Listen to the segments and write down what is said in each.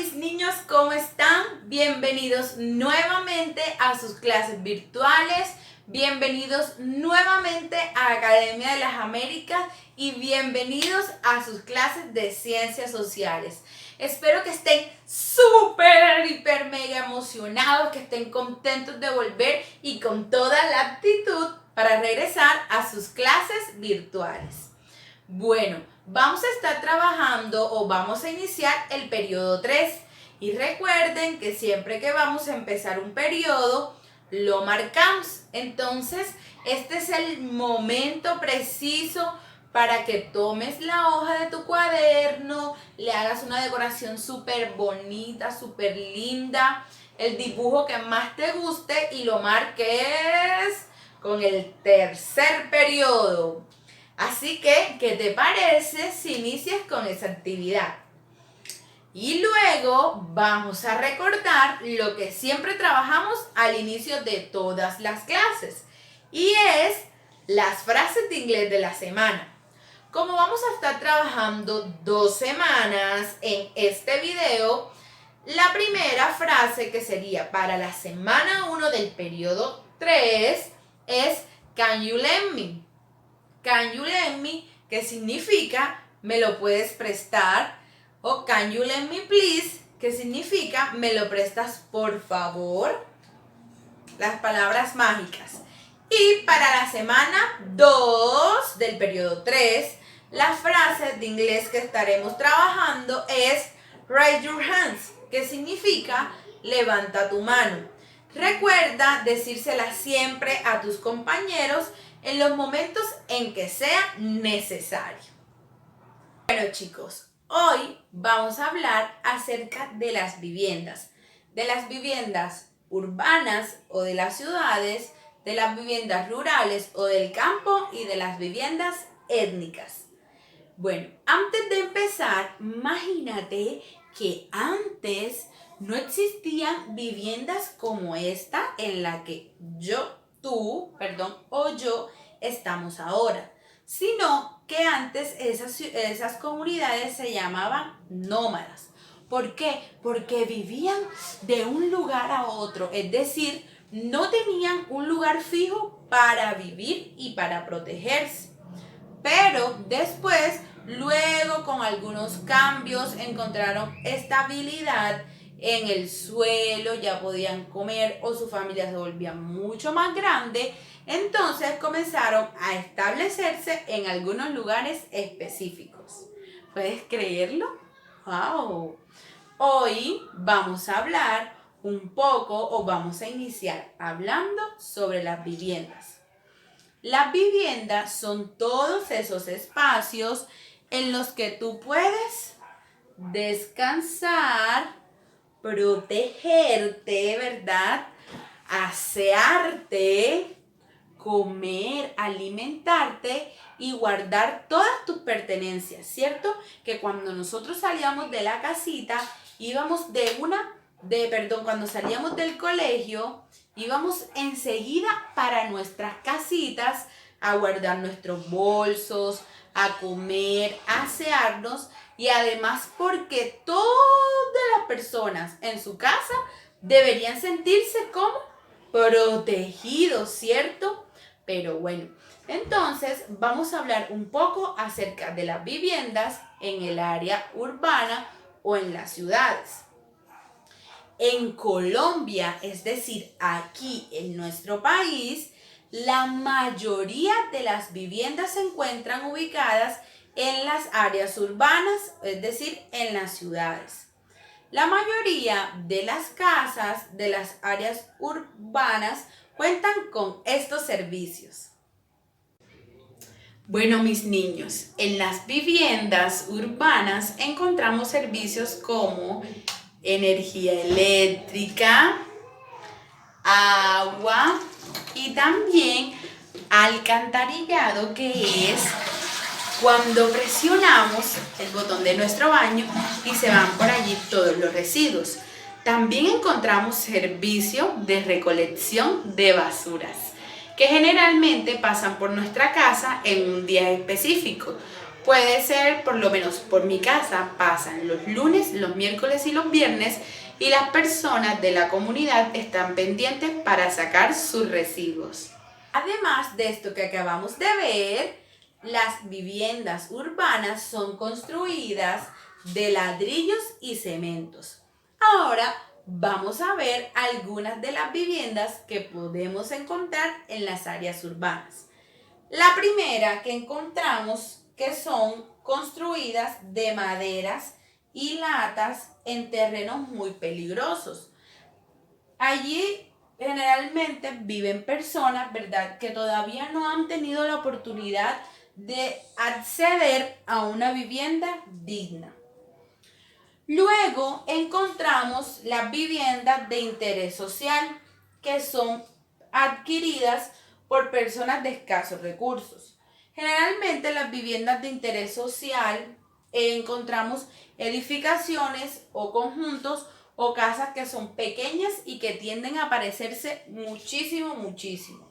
mis niños, ¿cómo están? Bienvenidos nuevamente a sus clases virtuales, bienvenidos nuevamente a Academia de las Américas y bienvenidos a sus clases de Ciencias Sociales. Espero que estén súper, hiper, mega emocionados, que estén contentos de volver y con toda la actitud para regresar a sus clases virtuales. Bueno, vamos a estar trabajando o vamos a iniciar el periodo 3 y recuerden que siempre que vamos a empezar un periodo lo marcamos. Entonces, este es el momento preciso para que tomes la hoja de tu cuaderno, le hagas una decoración súper bonita, súper linda, el dibujo que más te guste y lo marques con el tercer periodo. Así que, ¿qué te parece si inicias con esa actividad? Y luego vamos a recordar lo que siempre trabajamos al inicio de todas las clases. Y es las frases de inglés de la semana. Como vamos a estar trabajando 2 semanas en este video, la primera frase que sería para la semana 1 del periodo 3 es Can you lend me? Can you lend me, que significa me lo puedes prestar, o can you lend me please, que significa me lo prestas por favor. Las palabras mágicas. Y para la semana 2 del periodo 3, la frase de inglés que estaremos trabajando es raise your hands, que significa levanta tu mano. Recuerda decírsela siempre a tus compañeros en los momentos en que sea necesario. Bueno, chicos, hoy vamos a hablar acerca de las viviendas urbanas o de las ciudades, de las viviendas rurales o del campo y de las viviendas étnicas. Bueno, antes de empezar, imagínate que antes no existían viviendas como esta en la que yo estamos ahora, sino que antes esas comunidades se llamaban nómadas. ¿Por qué? Porque vivían de un lugar a otro, es decir, no tenían un lugar fijo para vivir y para protegerse. Pero después, luego con algunos cambios, encontraron estabilidad en el suelo, ya podían comer o su familia se volvía mucho más grande. Entonces comenzaron a establecerse en algunos lugares específicos. ¿Puedes creerlo? ¡Wow! Hoy vamos a hablar un poco o vamos a iniciar hablando sobre las viviendas. Las viviendas son todos esos espacios en los que tú puedes descansar, protegerte, ¿verdad? Asearte, comer, alimentarte y guardar todas tus pertenencias, ¿cierto? Que cuando nosotros salíamos de la casita, cuando salíamos del colegio, íbamos enseguida para nuestras casitas a guardar nuestros bolsos, a comer, a asearnos y además porque todas las personas en su casa deberían sentirse como protegidos, ¿cierto? Pero bueno, entonces vamos a hablar un poco acerca de las viviendas en el área urbana o en las ciudades. En Colombia, es decir, aquí en nuestro país, la mayoría de las viviendas se encuentran ubicadas en las áreas urbanas, es decir, en las ciudades. La mayoría de las casas de las áreas urbanas cuentan con estos servicios. Bueno, mis niños, en las viviendas urbanas encontramos servicios como energía eléctrica, agua y también alcantarillado, que es cuando presionamos el botón de nuestro baño y se van por allí todos los residuos. También encontramos servicio de recolección de basuras, que generalmente pasan por nuestra casa en un día específico. Puede ser, por lo menos por mi casa, pasan los lunes, los miércoles y los viernes y las personas de la comunidad están pendientes para sacar sus residuos. Además de esto que acabamos de ver, las viviendas urbanas son construidas de ladrillos y cementos. Ahora vamos a ver algunas de las viviendas que podemos encontrar en las áreas urbanas. La primera que encontramos que son construidas de maderas y latas en terrenos muy peligrosos. Allí generalmente viven personas, ¿verdad?, que todavía no han tenido la oportunidad de acceder a una vivienda digna. Luego encontramos las viviendas de interés social, que son adquiridas por personas de escasos recursos. Generalmente las viviendas de interés social encontramos edificaciones o conjuntos o casas que son pequeñas y que tienden a parecerse muchísimo.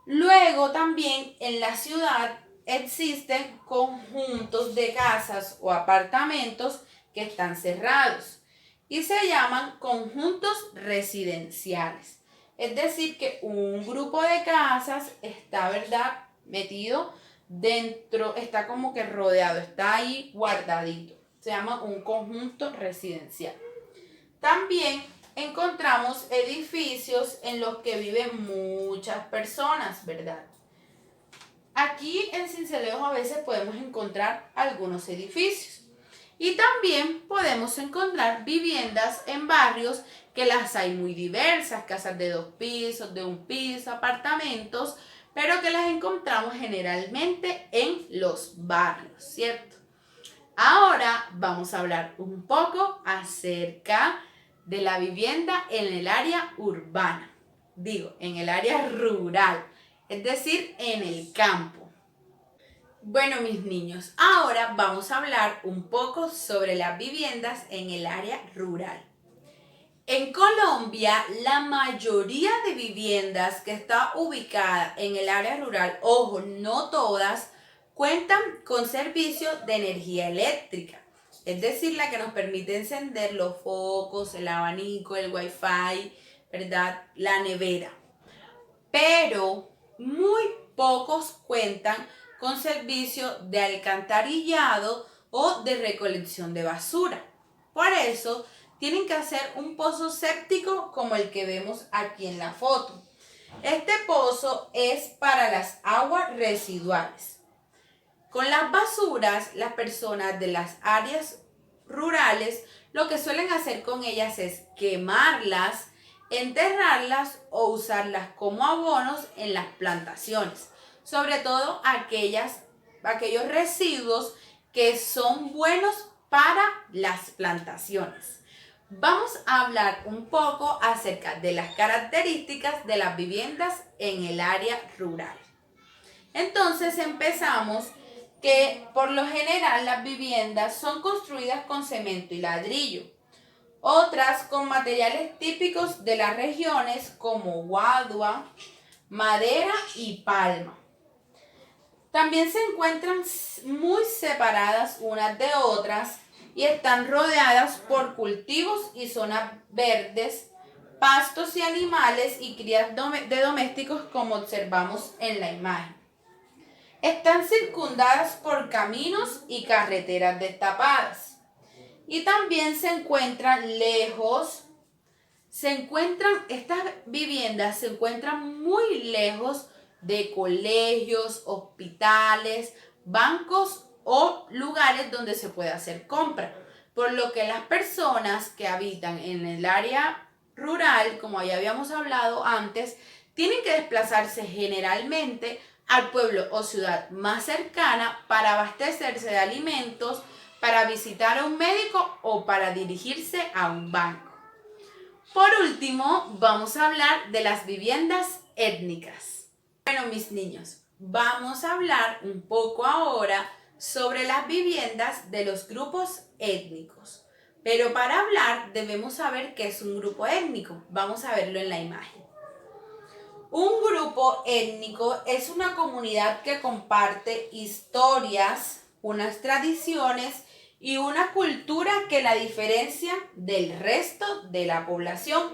Luego también en la ciudad existen conjuntos de casas o apartamentos que están cerrados y se llaman conjuntos residenciales. Es decir, que un grupo de casas está, ¿verdad?, metido dentro, está como que rodeado, está ahí guardadito. Se llama un conjunto residencial. También encontramos edificios en los que viven muchas personas, ¿verdad? Aquí en Sincelejo a veces podemos encontrar algunos edificios. Y también podemos encontrar viviendas en barrios que las hay muy diversas, casas de 2 pisos, de 1 piso, apartamentos, pero que las encontramos generalmente en los barrios, ¿cierto? Ahora vamos a hablar un poco acerca de la vivienda en el área urbana, en el área rural, es decir, en el campo. Bueno, mis niños, ahora vamos a hablar un poco sobre las viviendas en el área rural. En Colombia, la mayoría de viviendas que está ubicada en el área rural, ojo, no todas, cuentan con servicio de energía eléctrica. Es decir, la que nos permite encender los focos, el abanico, el wifi, ¿verdad?, la nevera. Pero muy pocos cuentan con servicio de alcantarillado o de recolección de basura. Por eso tienen que hacer un pozo séptico como el que vemos aquí en la foto. Este pozo es para las aguas residuales. Con las basuras, las personas de las áreas rurales lo que suelen hacer con ellas es quemarlas, enterrarlas o usarlas como abonos en las plantaciones. Sobre todo aquellos residuos que son buenos para las plantaciones. Vamos a hablar un poco acerca de las características de las viviendas en el área rural. Entonces empezamos que por lo general las viviendas son construidas con cemento y ladrillo. Otras con materiales típicos de las regiones como guadua, madera y palma. También se encuentran muy separadas unas de otras y están rodeadas por cultivos y zonas verdes, pastos y animales y crías de domésticos como observamos en la imagen. Están circundadas por caminos y carreteras destapadas. Y también se encuentran estas viviendas se encuentran muy lejos de colegios, hospitales, bancos o lugares donde se puede hacer compra. Por lo que las personas que habitan en el área rural, como ya habíamos hablado antes, tienen que desplazarse generalmente al pueblo o ciudad más cercana para abastecerse de alimentos, para visitar a un médico o para dirigirse a un banco. Por último, vamos a hablar de las viviendas étnicas. Bueno, mis niños, vamos a hablar un poco ahora sobre las viviendas de los grupos étnicos. Pero para hablar debemos saber qué es un grupo étnico. Vamos a verlo en la imagen. Un grupo étnico es una comunidad que comparte historias, unas tradiciones y una cultura que la diferencia del resto de la población.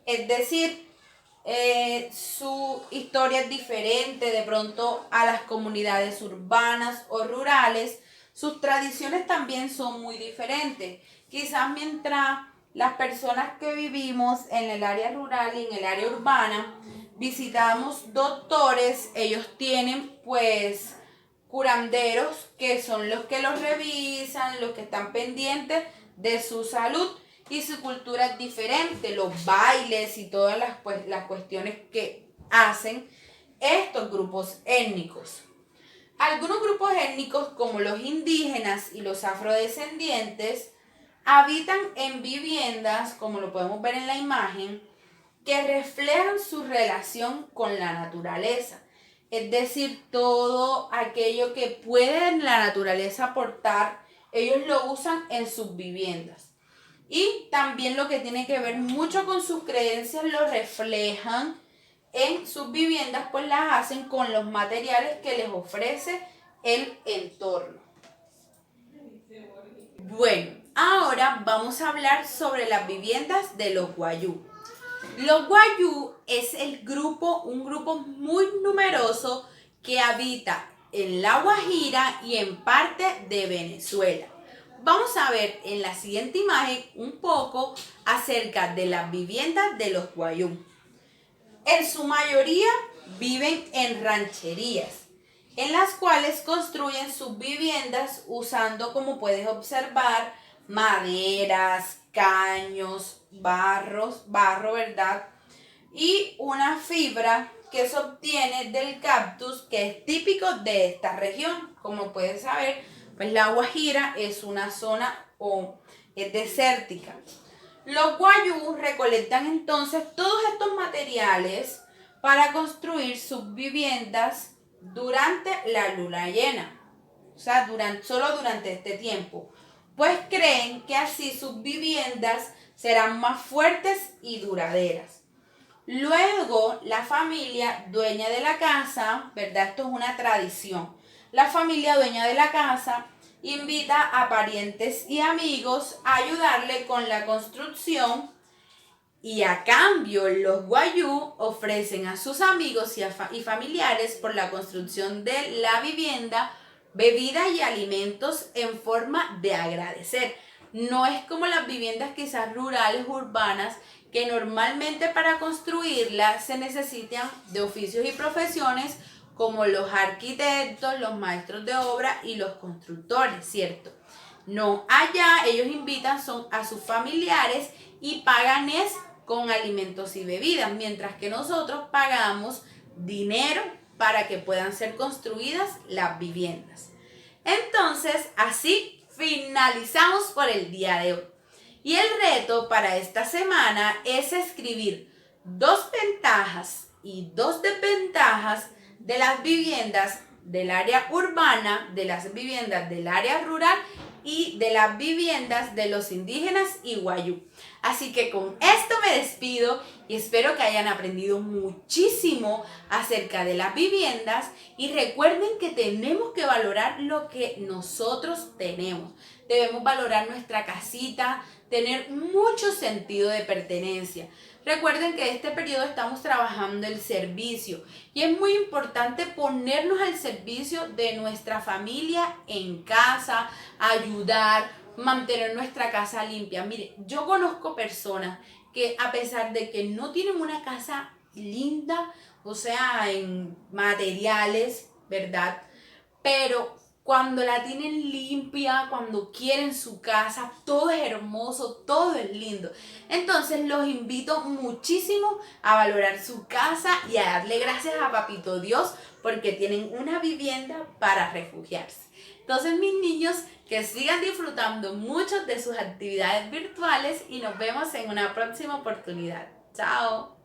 Es decir, su historia es diferente de pronto a las comunidades urbanas o rurales. Sus tradiciones también son muy diferentes. Quizás mientras las personas que vivimos en el área rural y en el área urbana visitamos doctores, ellos tienen pues curanderos que son los que los revisan, los que están pendientes de su salud, y su cultura es diferente, los bailes y todas las cuestiones que hacen estos grupos étnicos. Algunos grupos étnicos como los indígenas y los afrodescendientes habitan en viviendas, como lo podemos ver en la imagen, que reflejan su relación con la naturaleza. Es decir, todo aquello que puede la naturaleza aportar, ellos lo usan en sus viviendas. Y también lo que tiene que ver mucho con sus creencias lo reflejan en sus viviendas, pues las hacen con los materiales que les ofrece el entorno. Bueno, ahora vamos a hablar sobre las viviendas de los Wayuu. Los Wayuu es un grupo muy numeroso que habita en La Guajira y en parte de Venezuela. Vamos a ver en la siguiente imagen un poco acerca de las viviendas de los Wayuu. En su mayoría viven en rancherías, en las cuales construyen sus viviendas usando, como puedes observar, maderas, caños, barro, ¿verdad? Y una fibra que se obtiene del cactus, que es típico de esta región. Como puedes saber, pues La Guajira es una zona es desértica. Los Wayuu recolectan entonces todos estos materiales para construir sus viviendas durante la luna llena, o sea, solo durante este tiempo, pues creen que así sus viviendas serán más fuertes y duraderas. Luego, la familia dueña de la casa, ¿verdad? Esto es una tradición. La familia dueña de la casa invita a parientes y amigos a ayudarle con la construcción, y a cambio los Wayuu ofrecen a sus amigos y familiares por la construcción de la vivienda bebidas y alimentos en forma de agradecer. No es como las viviendas quizás rurales, urbanas, que normalmente para construirlas se necesitan de oficios y profesiones como los arquitectos, los maestros de obra y los constructores, ¿cierto? No, allá ellos invitan a sus familiares y pagan con alimentos y bebidas, mientras que nosotros pagamos dinero para que puedan ser construidas las viviendas. Entonces, así finalizamos por el día de hoy. Y el reto para esta semana es escribir 2 ventajas y 2 desventajas de las viviendas del área urbana, de las viviendas del área rural y de las viviendas de los indígenas y Wayuu. Así que con esto me despido y espero que hayan aprendido muchísimo acerca de las viviendas, y recuerden que tenemos que valorar lo que nosotros tenemos. Debemos valorar nuestra casita, tener mucho sentido de pertenencia. Recuerden que en este periodo estamos trabajando el servicio y es muy importante ponernos al servicio de nuestra familia en casa, ayudar, mantener nuestra casa limpia. Mire, yo conozco personas que a pesar de que no tienen una casa linda, o sea, en materiales, ¿verdad? Pero cuando la tienen limpia, cuando quieren su casa, todo es hermoso, todo es lindo. Entonces los invito muchísimo a valorar su casa y a darle gracias a Papito Dios porque tienen una vivienda para refugiarse. Entonces, mis niños, que sigan disfrutando mucho de sus actividades virtuales y nos vemos en una próxima oportunidad. Chao.